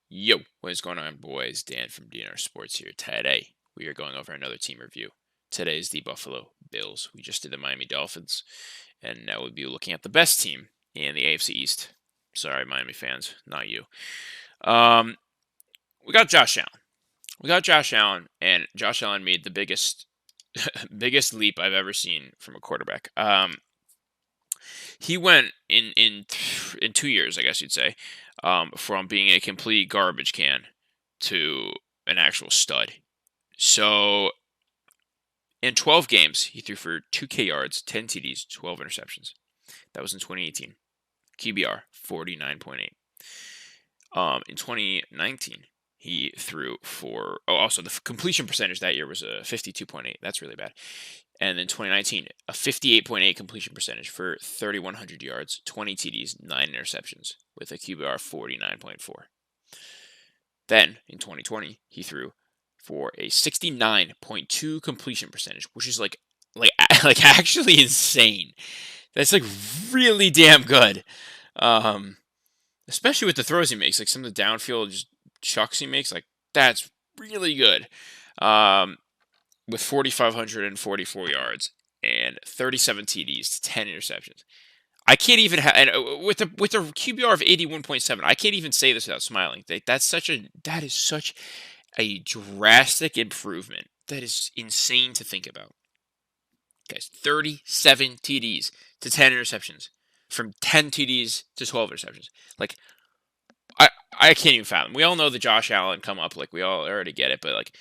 Yo, what is going on, boys? Dan from DNR Sports here. Today, we are going over another team review. Today is the Buffalo Bills. We just did the Miami Dolphins, and now we'll be looking at the best team in the AFC East. Sorry, Miami fans, not you. Um, we got Josh Allen. And Josh Allen made the biggest, biggest leap I've ever seen from a quarterback. He went in 2 years, I guess you'd say, from being a complete garbage can to an actual stud. So in 12 games, he threw for 2K yards, 10 TDs, 12 interceptions. That was in 2018. QBR 49.8. In 2019, he threw for also the completion percentage that year was a 52.8. That's really bad. And in 2019, a 58.8 completion percentage for 3,100 yards, 20 TDs, 9 interceptions, with a QBR 49.4. Then, in 2020, he threw for a 69.2 completion percentage, which is like actually insane. That's like really damn good. Especially with the throws he makes, like some of the downfield just chucks he makes, like that's really good. With 4,544 yards and 37 TDs to 10 interceptions. I can't even have, and with a QBR of 81.7, I can't even say this without smiling. That is such a drastic improvement. That is insane to think about. Guys, 37 TDs to 10 interceptions, from 10 TDs to 12 interceptions. Like, I can't even fathom. We all know the Josh Allen come up, like we all already get it, but like,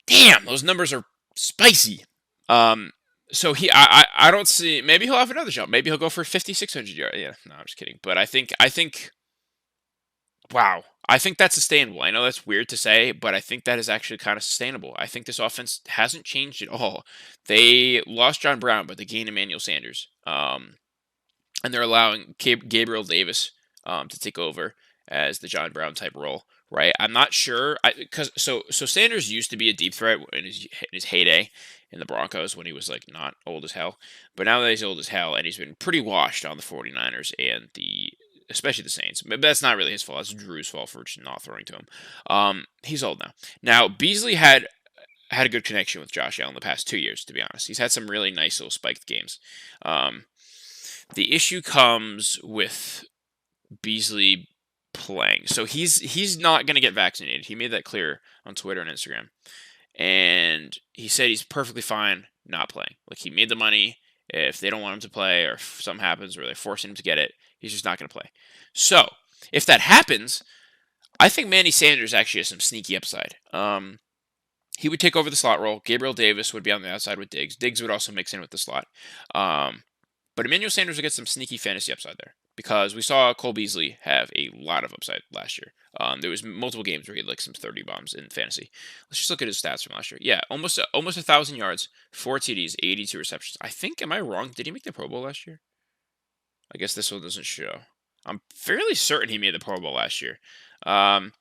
damn, those numbers are spicy. So I don't see. Maybe he'll have another jump. Maybe he'll go for 5,600 yards. Yeah, no, I'm just kidding. But wow, I think that's sustainable. I know that's weird to say, but I think that is actually kind of sustainable. I think this offense hasn't changed at all. They lost John Brown, but they gained Emmanuel Sanders. And they're allowing Gabriel Davis to take over as the John Brown type role, right? I'm not sure because so Sanders used to be a deep threat in his heyday in the Broncos when he was like not old as hell, but now that he's old as hell and he's been pretty washed on the 49ers and especially the Saints. But that's not really his fault. That's Drew's fault for just not throwing to him. He's old now. Now Beasley had a good connection with Josh Allen the past 2 years. To be honest, he's had some really nice little spiked games. The issue comes with Beasley playing. So he's not going to get vaccinated. He made that clear on Twitter and Instagram. And he said he's perfectly fine not playing. Like, he made the money. If they don't want him to play or if something happens where they're forcing him to get it, he's just not going to play. So, if that happens, I think Manny Sanders actually has some sneaky upside. He would take over the slot role. Gabriel Davis would be on the outside with Diggs. Diggs would also mix in with the slot. But Emmanuel Sanders will get some sneaky fantasy upside there because we saw Cole Beasley have a lot of upside last year. There was multiple games where he had like some 30 bombs in fantasy. Let's just look at his stats from last year. Yeah, almost 1,000 yards, 4 TDs, 82 receptions. I think, am I wrong? Did he make the Pro Bowl last year? I guess this one doesn't show. I'm fairly certain he made the Pro Bowl last year. But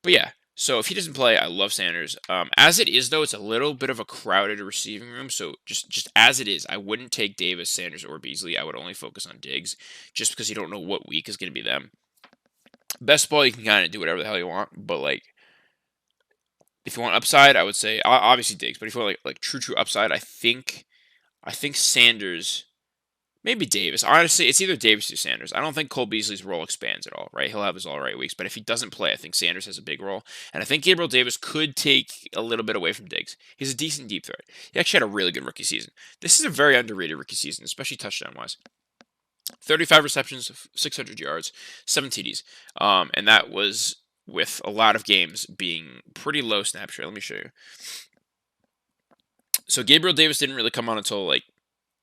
yeah, so if he doesn't play, I love Sanders. As it is, though, it's a little bit of a crowded receiving room. So just as it is, I wouldn't take Davis, Sanders, or Beasley. I would only focus on Diggs, just because you don't know what week is going to be them. Best ball, you can kind of do whatever the hell you want, but like, if you want upside, I would say obviously Diggs. But if you want like true upside, I think Sanders. Maybe Davis. Honestly, it's either Davis or Sanders. I don't think Cole Beasley's role expands at all, right? He'll have his all right weeks, but if he doesn't play, I think Sanders has a big role. And I think Gabriel Davis could take a little bit away from Diggs. He's a decent deep threat. He actually had a really good rookie season. This is a very underrated rookie season, especially touchdown-wise. 35 receptions, 600 yards, 7 TDs. And that was with a lot of games being pretty low snap share. Let me show you. So Gabriel Davis didn't really come on until like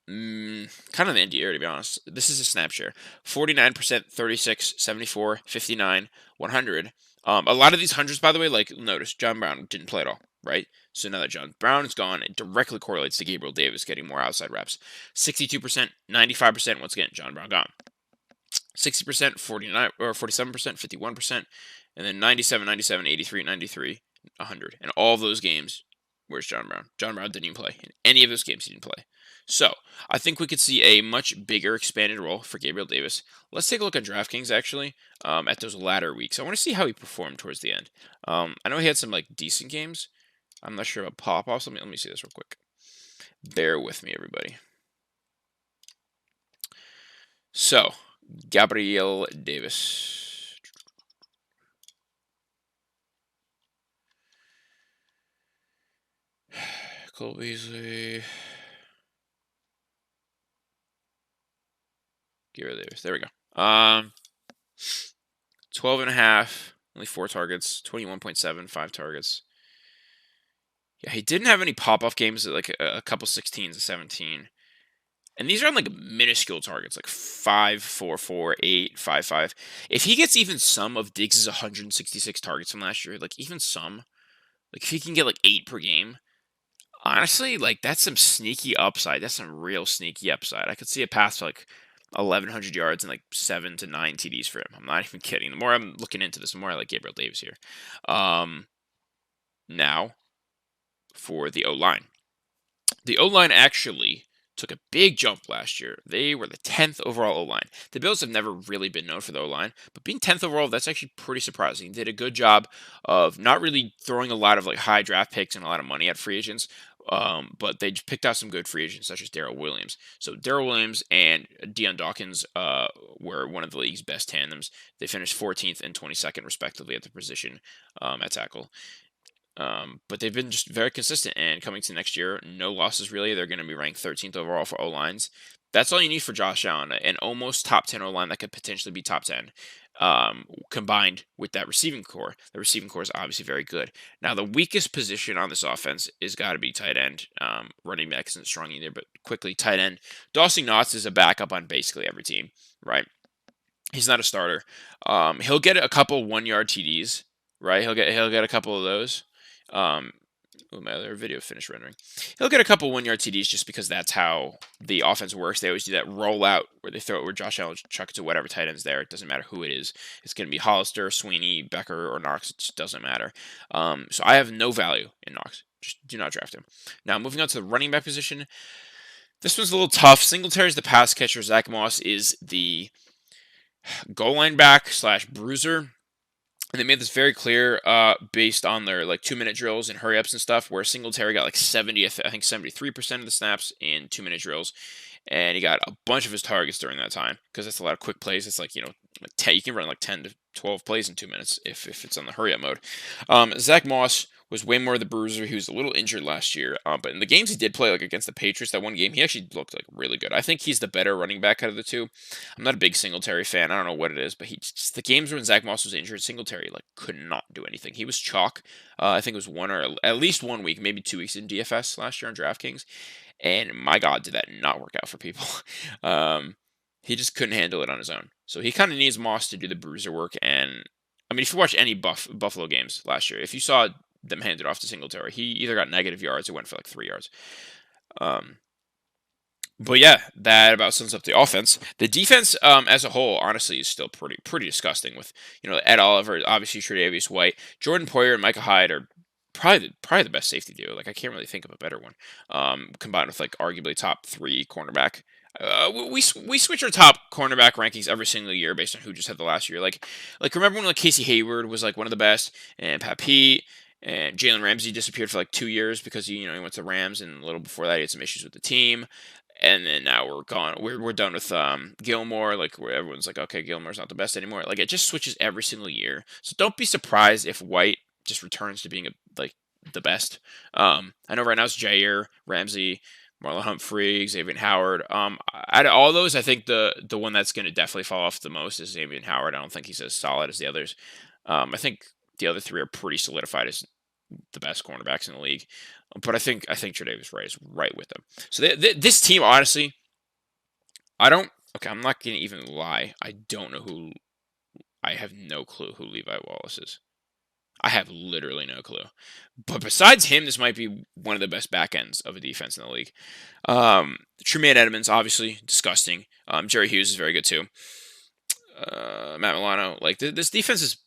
kind of the end of the year, to be honest. This is a snap share. 49%, 36, 74, 59, 100. A lot of these hundreds, by the way, like, notice, John Brown didn't play at all, right? So now that John Brown is gone, it directly correlates to Gabriel Davis getting more outside reps. 62%, 95%, once again, John Brown gone. 60%, 49, or 47%, 51%, and then 97, 97, 83, 93, 100. And all of those games, Where's John Brown? John Brown didn't even play. In any of those games, he didn't play. So, I think we could see a much bigger expanded role for Gabriel Davis. Let's take a look at DraftKings, actually, at those latter weeks. I want to see how he performed towards the end. I know he had some, like, decent games. I'm not sure about pop-offs. Let me see this real quick. Bear with me, everybody. So, Gabriel Davis. Cole Beasley. Gabriel Davis. There we go. 12 and a half, only 4 targets, 21.7, 5 targets. Yeah, he didn't have any pop-off games, like a couple 16s to 17. And these are on like minuscule targets, like 5, 4, 4, 8, 5, 5. If he gets even some of Diggs' 166 targets from last year, like even some, like if he can get like 8 per game, honestly, like that's some sneaky upside. That's some real sneaky upside. I could see a pass to like 1,100 yards and like 7 to 9 TDs for him. I'm not even kidding. The more I'm looking into this, the more I like Gabriel Davis here. Now, for the O-line. The O-line actually took a big jump last year. They were the 10th overall O-line. The Bills have never really been known for the O-line, but being 10th overall, that's actually pretty surprising. They did a good job of not really throwing a lot of like high draft picks and a lot of money at free agents, but they just picked out some good free agents, such as Darrell Williams. So Darrell Williams and Deion Dawkins were one of the league's best tandems. They finished 14th and 22nd, respectively, at the position at tackle. But they've been just very consistent, and coming to next year, no losses really. They're going to be ranked 13th overall for O-lines. That's all you need for Josh Allen, an almost top 10 O-line that could potentially be top 10, combined with that receiving core. The receiving core is obviously very good. Now, the weakest position on this offense is got to be tight end. Running back isn't strong either, but quickly, tight end. Dawson Knox is a backup on basically every team, right? He's not a starter. He'll get a couple 1-yard TDs, right? He'll get a couple of those. My other video finished rendering. He'll get a couple 1-yard TDs just because that's how the offense works. They always do that rollout where they throw it where Josh Allen chuck it to whatever tight end's there. It doesn't matter who it is. It's going to be Hollister, Sweeney, Becker, or Knox. It just doesn't matter. So I have no value in Knox. Just do not draft him. Now, moving on to the running back position. This one's a little tough. Singletary's the pass catcher. Zack Moss is the goal line back / bruiser. And they made this very clear based on their like 2-minute drills and hurry ups and stuff, where Singletary got like 73% of the snaps in 2-minute drills. And he got a bunch of his targets during that time because that's a lot of quick plays. It's like, you can run like 10 to 12 plays in 2 minutes if it's on the hurry up mode. Zack Moss was way more the bruiser. He was a little injured last year, but in the games he did play, like against the Patriots, that one game, he actually looked like really good. I think he's the better running back out of the two. I'm not a big Singletary fan. I don't know what it is, but the games when Zack Moss was injured, Singletary like could not do anything. He was chalk. I think it was 1 or at least 1 week, maybe 2 weeks in DFS last year on DraftKings, and my God, did that not work out for people. He just couldn't handle it on his own. So he kind of needs Moss to do the bruiser work. And I mean, if you watch any Buffalo games last year, if you saw them hand it off to Singletary, he either got negative yards or went for like 3 yards. But yeah, that about sums up the offense. The defense, as a whole, honestly, is still pretty disgusting. With Ed Oliver, obviously Tre'Davious White, Jordan Poyer, and Micah Hyde are probably the best safety duo. Like I can't really think of a better one. Combined with like arguably top 3 cornerback. We switch our top cornerback rankings every single year based on who just had the last year. Like remember when like Casey Hayward was like one of the best, and Pat Pete and Jalen Ramsey disappeared for like 2 years because he went to Rams, and a little before that he had some issues with the team. And then now we're gone. We're done with Gilmore. Like where everyone's like, okay, Gilmore's not the best anymore. Like it just switches every single year. So don't be surprised if White just returns to being the best. I know right now it's Jair, Ramsey, Marlon Humphrey, Xavier Howard. Out of all those, I think the one that's going to definitely fall off the most is Xavier Howard. I don't think he's as solid as the others. I think the other 3 are pretty solidified as the best cornerbacks in the league. But I think Tre'Davious White is right with them. So this team, honestly, I'm not going to even lie. I have no clue who Levi Wallace is. I have literally no clue. But besides him, this might be one of the best back ends of a defense in the league. Tremaine Edmonds, obviously, disgusting. Jerry Hughes is very good too. Matt Milano, like this defense is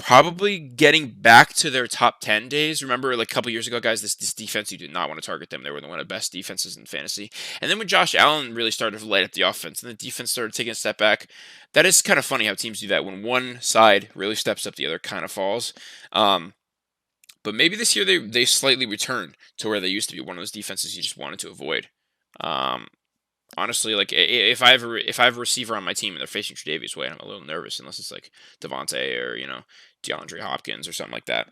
probably getting back to their top 10 days. Remember, like a couple years ago, guys, this defense, you did not want to target them. They were one of the best defenses in fantasy. And then when Josh Allen really started to light up the offense and the defense started taking a step back, that is kind of funny how teams do that. When one side really steps up, the other kind of falls. But maybe this year they slightly return to where they used to be, one of those defenses you just wanted to avoid. Honestly, like if I have a receiver on my team and they're facing Tre'Davious White, I'm a little nervous unless it's like Devontae or DeAndre Hopkins or something like that.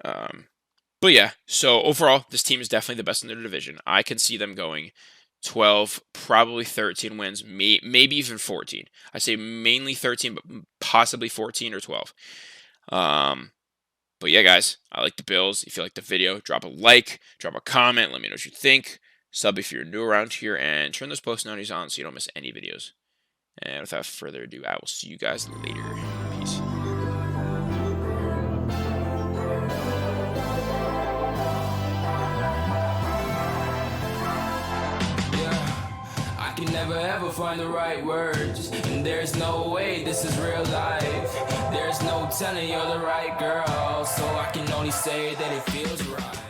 But yeah, so overall, this team is definitely the best in their division. I can see them going 12, probably 13 wins, maybe even 14. I say mainly 13, but possibly 14 or 12. But yeah, guys, I like the Bills. If you like the video, drop a like, drop a comment, let me know what you think. Sub if you're new around here, and turn those post notifications on so you don't miss any videos. And without further ado, I will see you guys later. Peace. I can never ever find the right words, and there's no way this is real life. There's no telling you're the right girl, so I can only say that it feels right.